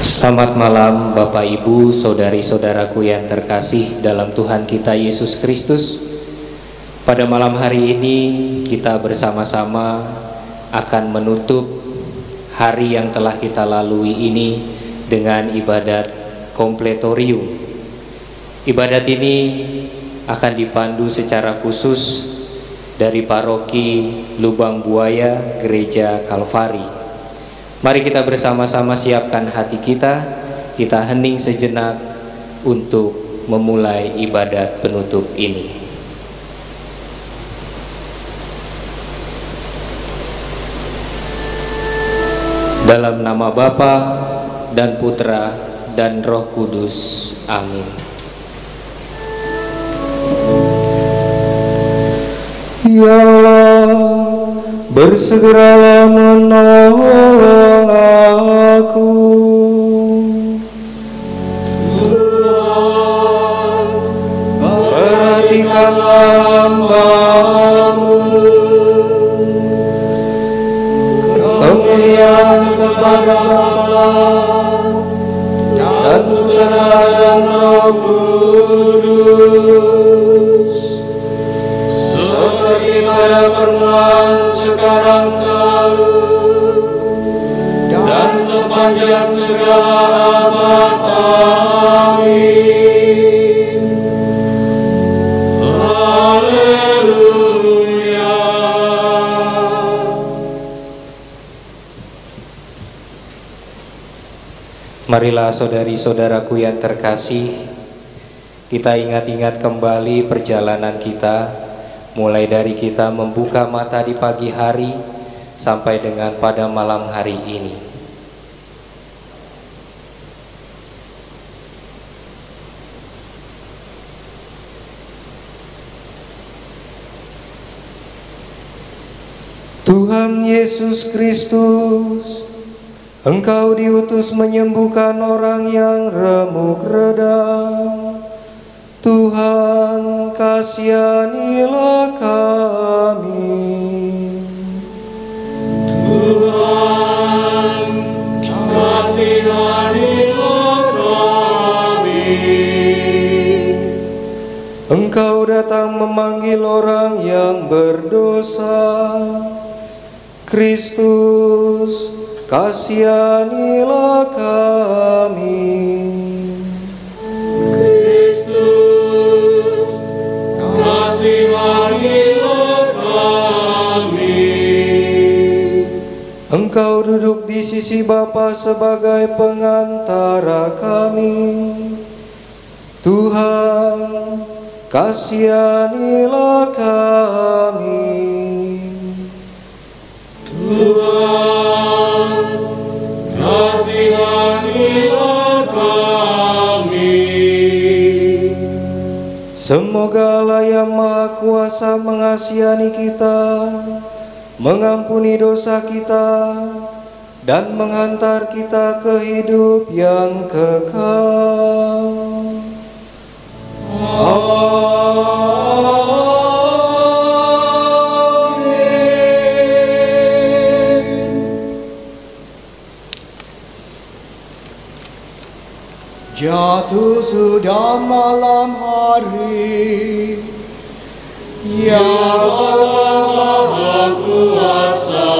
Selamat malam Bapak Ibu, saudari-saudaraku yang terkasih dalam Tuhan kita Yesus Kristus. Pada malam hari ini kita bersama-sama akan menutup hari yang telah kita lalui ini dengan ibadat kompletorium. Ibadat ini akan dipandu secara khusus dari paroki Lubang Buaya Gereja Kalvari. Mari kita bersama-sama siapkan hati kita hening sejenak untuk memulai ibadat penutup ini. Dalam nama Bapa dan Putra dan Roh Kudus. Amin. Ya Allah, bersegeralah menolong aku. Tuhan, perhatikanlah hamba-Mu. Kemuliaan kepada Bapa dan Putra dan Roh Kudus, seperti pada permulaan, sekarang, selalu, dan sepanjang segala abad. Amin. Haleluya. Marilah saudari-saudaraku yang terkasih, kita ingat-ingat kembali perjalanan kita, mulai dari kita membuka mata di pagi hari sampai dengan pada malam hari ini. Tuhan Yesus Kristus, Engkau diutus menyembuhkan orang yang remuk redam. Tuhan, kasihanilah kami. Tuhan, kasihanilah kami. Engkau datang memanggil orang yang berdosa. Kristus, kasihanilah kami. Kristus, kasihanilah kami. Engkau duduk di sisi Bapa sebagai pengantara kami. Tuhan, kasihanilah kami. Tuhan, kasihanilah kami. Semoga Allah yang Maha Kuasa mengasihani kita, mengampuni dosa kita, dan menghantar kita ke hidup yang kekal. Jatuh sudah malam hari, Ya Allah Maha Kuasa,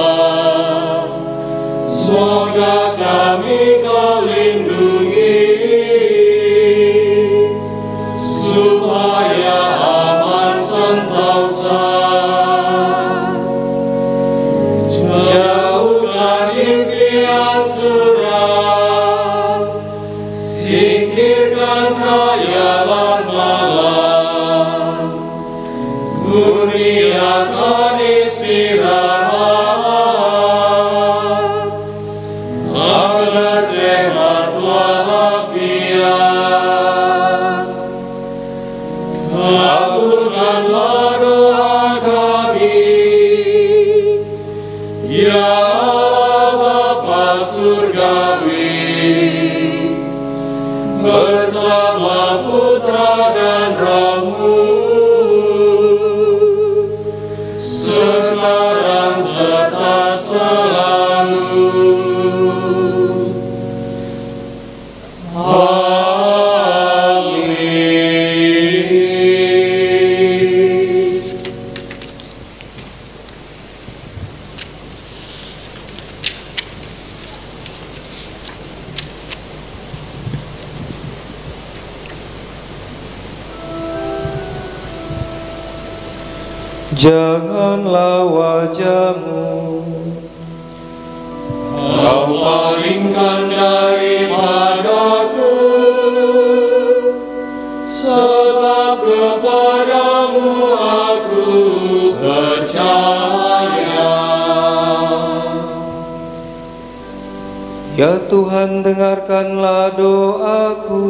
semoga kami Kau lindungi, supaya aman sentosa. Jauhkan impian suram, singkirkan khayalan malam, kurniakan istirahat, agar sehat walafiat. Kabulkanlah doa kami, Ya Allah Bapa Surgawi, bersama Putra dan Roh-Mu, sekarang serta selalu. Janganlah wajahmu Kau palingkan daripadaku, sebab kepadamu aku percaya. Ya Tuhan, dengarkanlah doaku.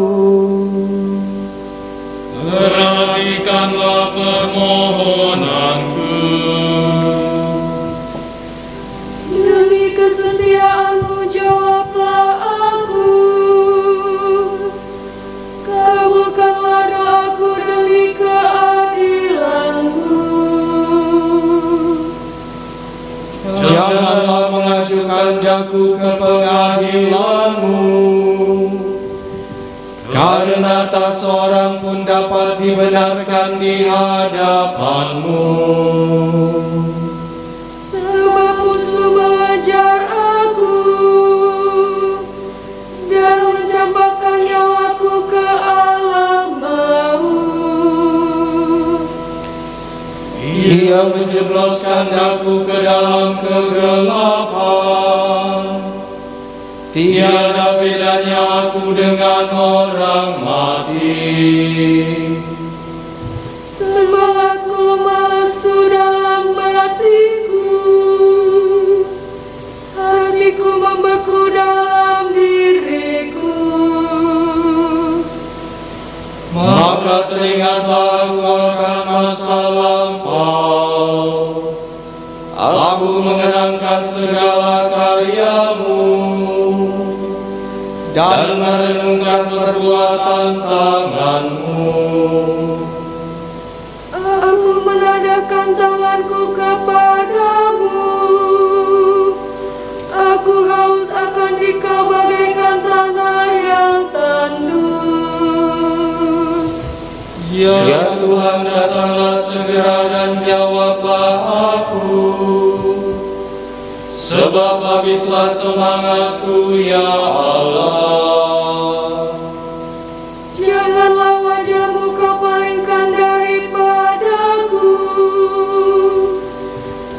Perhatikanlah permohonanku. Demi kesetiaan-Mu jawablah aku. Kabulkanlah doaku demi keadilan-Mu. Janganlah mengajukan daku ke pengadilan-Mu, karena tak seorang pun dapat dibenarkan di hadapan-Mu. Sebab musuh mengejar aku dan mencampakkan nyawaku ke alam maut. Ia menjebloskan daku ke dalam kegelapan. Tiada bedanya aku dengan orang mati. Semangatku lemah lesu dalam hatiku, hatiku membeku dalam diriku. Maka teringatlah aku akan masa lampau. Aku mengenangkan segala karya-Mu dan merenungkan perbuatan tangan-Mu. Aku menadahkan tanganku kepadamu. Aku haus akan Dikau bagaikan tanah yang tandus. Ya Tuhan, datanglah segera dan jawablah aku, sebab habislah semangatku, ya Allah. Janganlah wajah-Mu Kau palingkan daripadaku.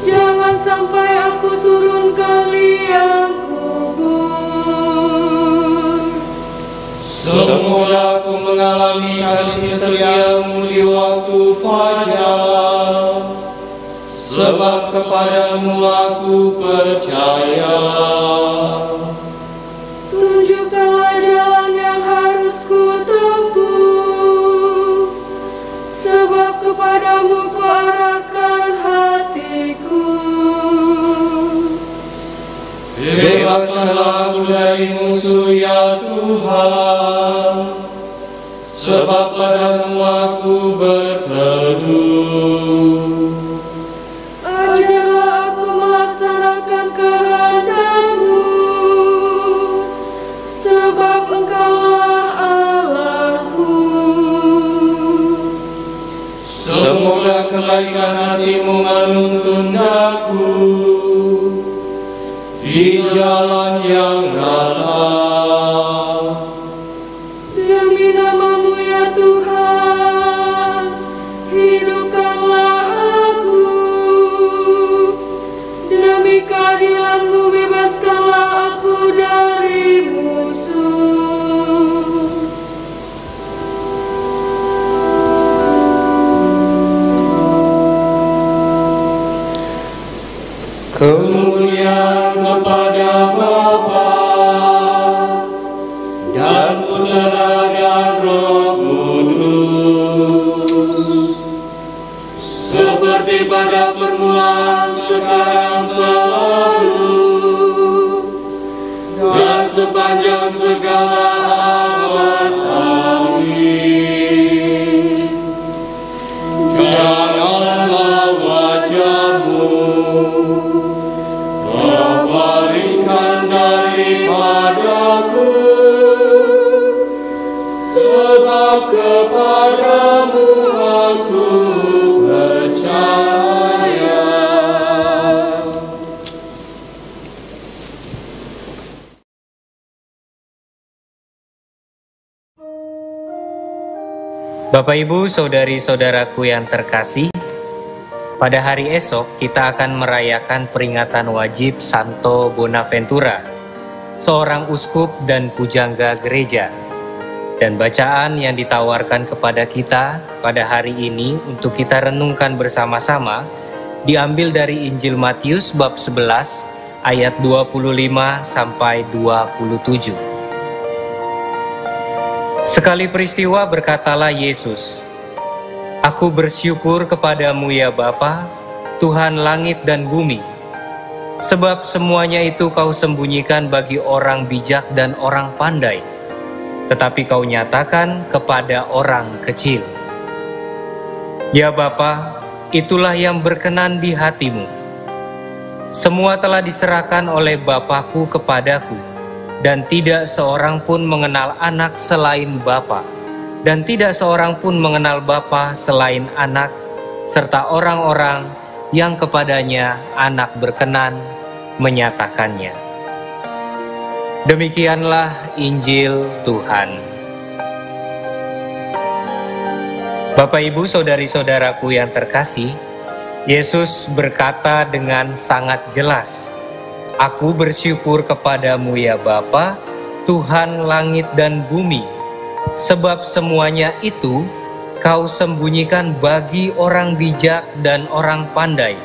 Jangan sampai aku turun ke liang kubur. Semoga aku mengalami kasih setia-Mu di waktu fajar, sebab kepadamu aku percaya. Tunjukkanlah jalan yang harus ku tempuh, sebab kepadamu ku arahkan hatiku. Bebaskanlah aku dari musuh, ya Tuhan, sebab padamu aku berteduh. Ajarlah aku melaksanakan kehendak-Mu, sebab Engkaulah Allahku. Semoga kebaikan hati-Mu menuntun aku di jalan yang rata. Demi nama-Mu ya Tuhan, hidupkanlah aku. Demi keadilan-Mu bebaskanlah aku dari musuh. Kemuliaan kepada Bapa dan Putera dan Roh Kudus, seperti pada permulaan, sekarang, selalu, dan sepanjang segala abad. Amin. Janganlah wajah-Mu palingkan daripadaku, sebab kepadamu aku percaya. Bapak Ibu, saudari-saudaraku yang terkasih, Pada hari esok kita akan merayakan peringatan wajib Santo Bonaventura, seorang uskup dan pujangga gereja. Dan bacaan yang ditawarkan kepada kita pada hari ini untuk kita renungkan bersama-sama diambil dari Injil Matius bab 11 ayat 25 sampai 27. Sekali peristiwa berkatalah Yesus, "Aku bersyukur kepadamu ya Bapa, Tuhan langit dan bumi, sebab semuanya itu kau sembunyikan bagi orang bijak dan orang pandai, tetapi kau nyatakan kepada orang kecil. Ya Bapa, itulah yang berkenan di hatimu. Semua telah diserahkan oleh Bapakku kepadaku, dan tidak seorang pun mengenal anak selain Bapa, dan tidak seorang pun mengenal Bapa selain anak, serta orang-orang yang kepadanya anak berkenan menyatakannya." Demikianlah Injil Tuhan. Bapak, Ibu, saudari-saudaraku yang terkasih, Yesus berkata dengan sangat jelas, "Aku bersyukur kepadamu ya Bapa, Tuhan langit dan bumi, sebab semuanya itu kau sembunyikan bagi orang bijak dan orang pandai,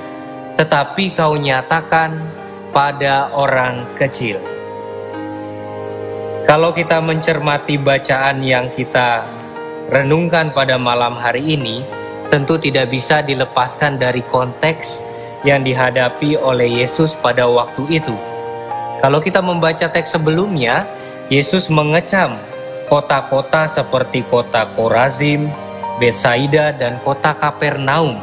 tetapi kau nyatakan pada orang kecil." Kalau kita mencermati bacaan yang kita renungkan pada malam hari ini, tentu tidak bisa dilepaskan dari konteks yang dihadapi oleh Yesus pada waktu itu. Kalau kita membaca teks sebelumnya, Yesus mengecam kota-kota seperti kota Korazim, Betsaida, dan kota Kapernaum.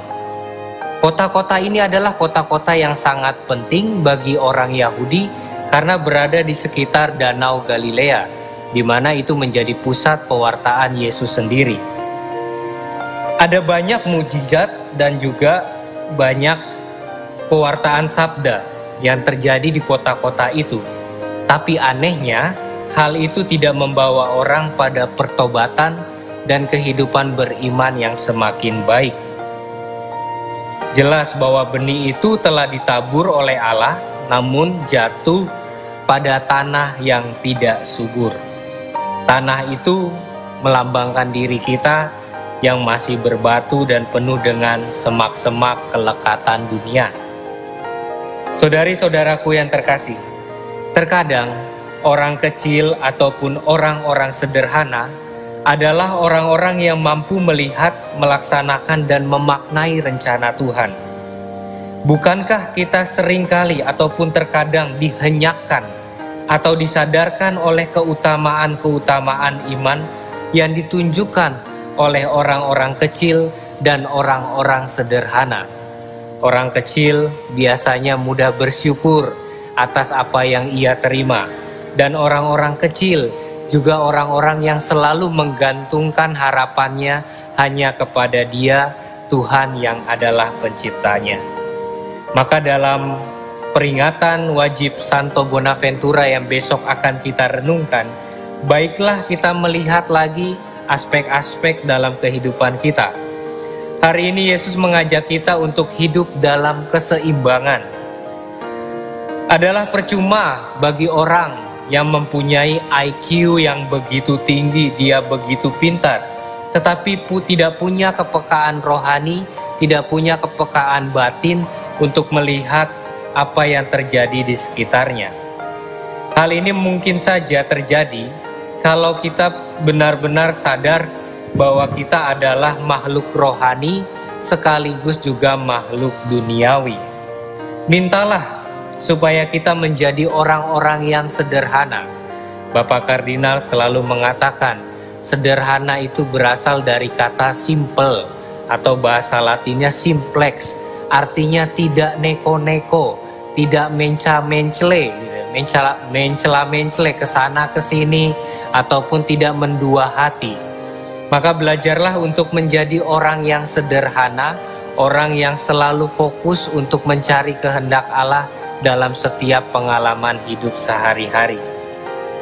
Kota-kota ini adalah kota-kota yang sangat penting bagi orang Yahudi karena berada di sekitar Danau Galilea, di mana itu menjadi pusat pewartaan Yesus sendiri. Ada banyak mujizat dan juga banyak pewartaan sabda yang terjadi di kota-kota itu. Tapi anehnya, hal itu tidak membawa orang pada pertobatan dan kehidupan beriman yang semakin baik. Jelas bahwa benih itu telah ditabur oleh Allah, namun jatuh pada tanah yang tidak subur. Tanah itu melambangkan diri kita yang masih berbatu dan penuh dengan semak-semak kelekatan dunia. Saudari-saudaraku yang terkasih, terkadang orang kecil ataupun orang-orang sederhana adalah orang-orang yang mampu melihat, melaksanakan, dan memaknai rencana Tuhan. Bukankah kita seringkali ataupun terkadang dihenyakkan atau disadarkan oleh keutamaan-keutamaan iman yang ditunjukkan oleh orang-orang kecil dan orang-orang sederhana? Orang kecil biasanya mudah bersyukur atas apa yang ia terima, dan orang-orang kecil juga orang-orang yang selalu menggantungkan harapannya hanya kepada Dia, Tuhan yang adalah penciptanya. Maka dalam peringatan wajib Santo Bonaventura yang besok akan kita renungkan, baiklah kita melihat lagi aspek-aspek dalam kehidupan kita. Hari ini Yesus mengajak kita untuk hidup dalam keseimbangan. Adalah percuma bagi orang yang mempunyai IQ yang begitu tinggi, dia begitu pintar, tetapi tidak punya kepekaan rohani, tidak punya kepekaan batin untuk melihat apa yang terjadi di sekitarnya. Hal ini mungkin saja terjadi kalau kita benar-benar sadar bahwa kita adalah makhluk rohani sekaligus juga makhluk duniawi. Mintalah supaya kita menjadi orang-orang yang sederhana. Bapak Kardinal selalu mengatakan, sederhana itu berasal dari kata simple atau bahasa Latinnya simplex, artinya tidak neko-neko, tidak menca-mencle, mencela-mencele ke sana ke sini, ataupun tidak mendua hati. Maka belajarlah untuk menjadi orang yang sederhana, orang yang selalu fokus untuk mencari kehendak Allah dalam setiap pengalaman hidup sehari-hari.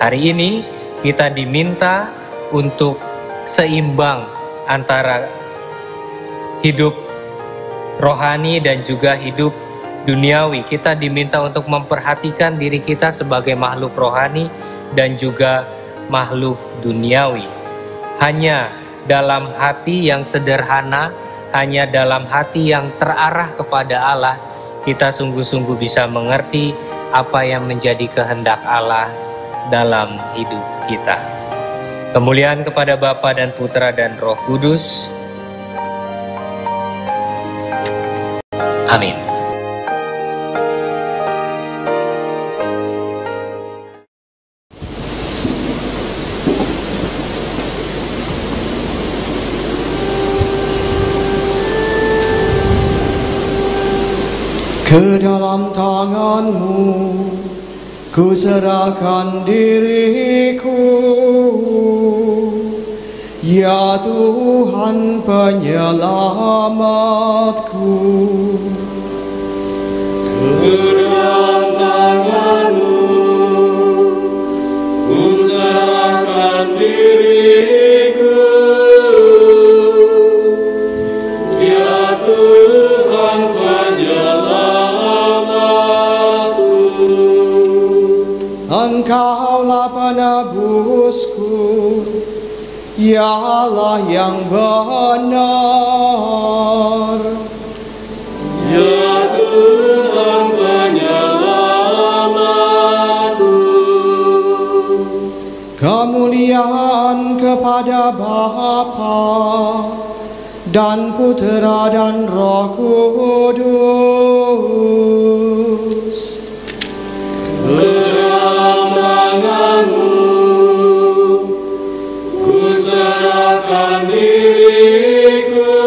Hari ini kita diminta untuk seimbang antara hidup rohani dan juga hidup duniawi. Kita diminta untuk memperhatikan diri kita sebagai makhluk rohani dan juga makhluk duniawi. Hanya dalam hati yang sederhana, hanya dalam hati yang terarah kepada Allah, kita sungguh-sungguh bisa mengerti apa yang menjadi kehendak Allah dalam hidup kita. Kemuliaan kepada Bapa dan Putra dan Roh Kudus. Amin. Ke dalam tangan-Mu ku serahkan diriku, ya Tuhan penyelamatku. Ke dalam tangan-Mu ku serahkan diriku, ya Tuhan penyelamatku. Engkaulah penebusku, ya Allah yang benar. Ya Tuhan penyelamatku. Kemuliaan kepada Bapa dan Putra dan Roh Kudus. Ke dalam tangan-Mu ku serahkan diriku,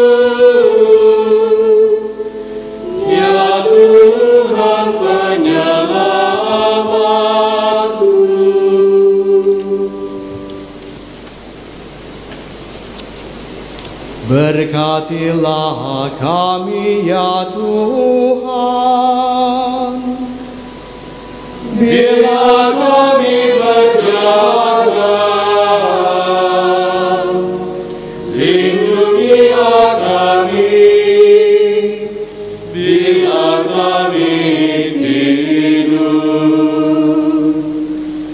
ya Tuhan penyelamatku. Berkatilah kami ya Tuhan, Bila kami berjaga, lindungilah kami. Bila kami tidur,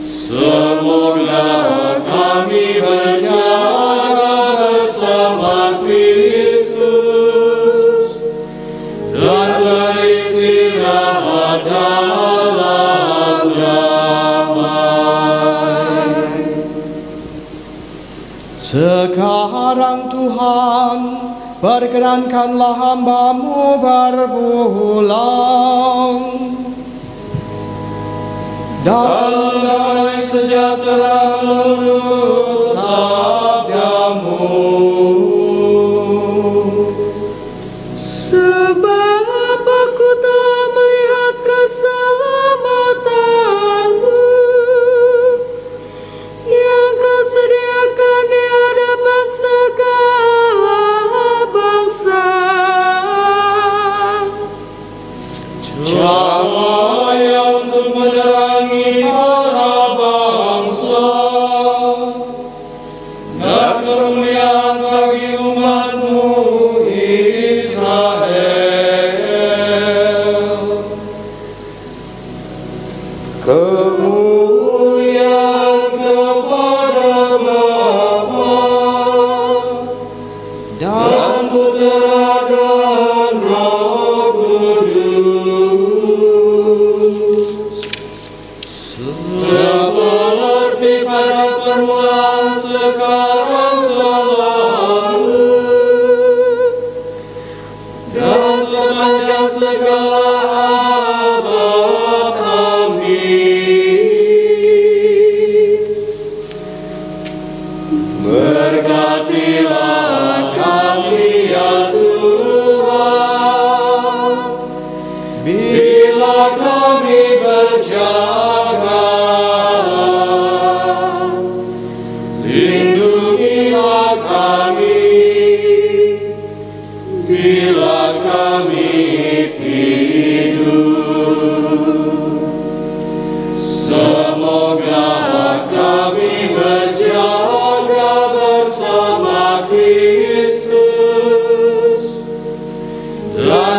semoga kami berjaga bersama Kristus dan beristirahat dalam damai. sekarang Tuhan, perkenankanlah hamba-Mu berpulang dalam damai sejahtera menurut sabda-Mu. Sebab aku telah melihat keselamatan-Mu yang Kau sediakan di hadapan segala bangsa. Cahaya untuk menerangi para bangsa dan kemuliaan bagi umat-Mu Israel. Kemuliaan kepada Bapa dan Putra dan Roh Kudus, seperti pada permulaan, sekarang, selalu, dan sepanjang segala abad. Amin. Berkatilah kami ya Tuhan, bila kami berjaga, lindungilah kami bila kami tidur. Semoga kami berjaga bersama Kristus dan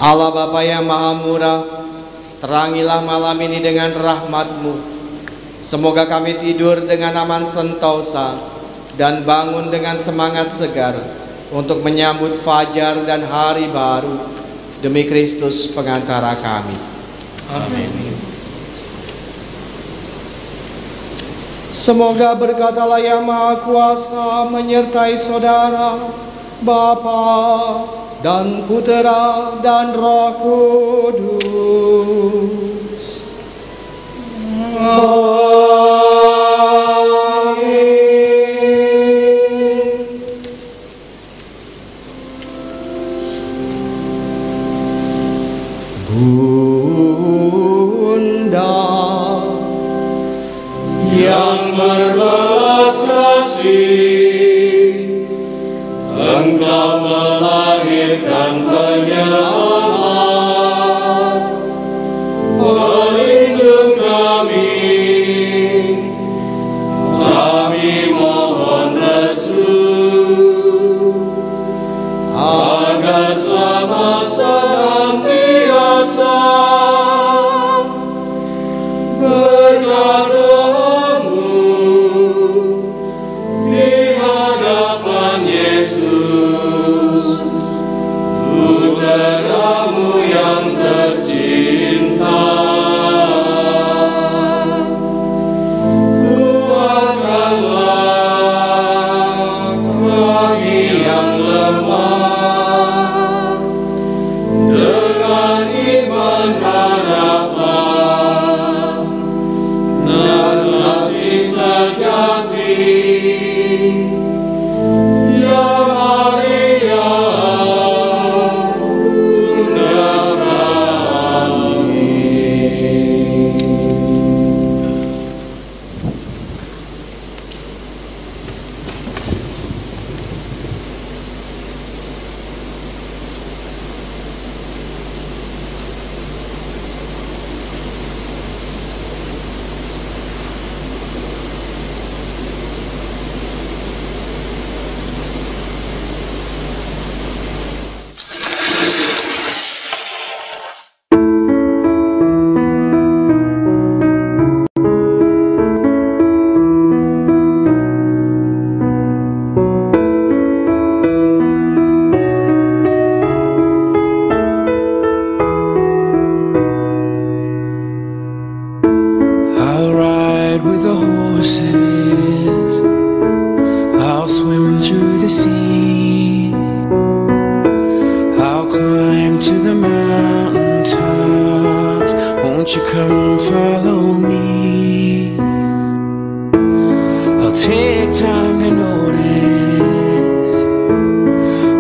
Allah Bapa yang Maha Murah, terangilah malam ini dengan rahmat-Mu. Semoga kami tidur dengan aman sentosa dan bangun dengan semangat segar untuk menyambut fajar dan hari baru demi Kristus pengantara kami. Amin. Semoga berkat Allah yang Maha Kuasa menyertai saudara, Bapa dan Putera dan Roh Kudus. Bunda yang berbelas kasih, Engkau melahirkan penyelamat, pelindung kami mohon restu, agar selamat senantiasa berkat doa-Mu di hadapan Yesus, Putera-Mu yang tercinta. Kuatkanlah kami yang lemah dengan iman harapan dan kasih sejati. Ya Maria, Bunda kami. I'll ride with the horses, I'll swim through the sea, I'll climb to the mountain tops. Won't you come follow me? I'll take time to notice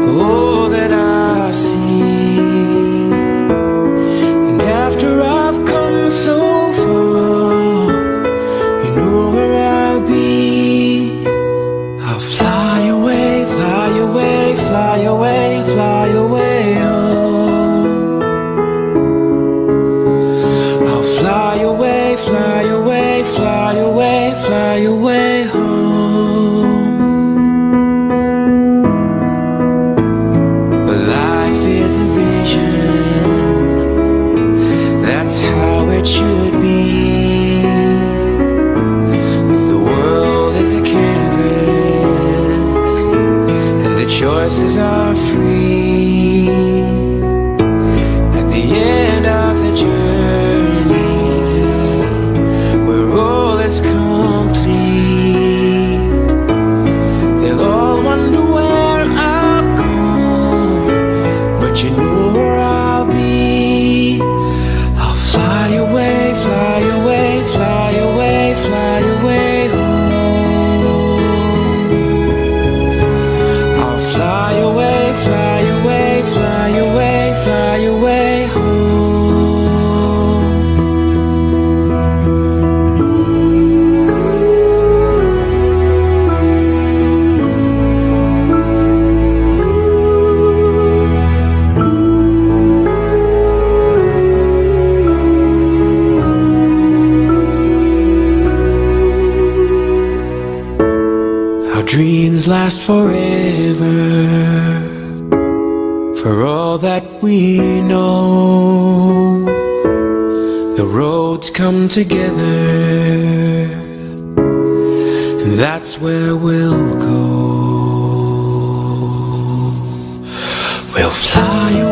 all that I see, and after I've come so far, you know where I'll be. I'll fly away, fly away, fly away, fly away home. I'll fly away, fly away, fly away, fly away home. But life is a vision, that's how it should be. The world is a canvas, and the choices are free. At the end of the journey, where all is complete, they'll all wonder where I've gone, but you know where I'll be. I'll fly away, fly away, fly away, fly away home. I'll fly away, fly away, fly away, fly away home. Our dreams last forever, For all that we know, the roads come together, and that's where we'll go. We'll fly away.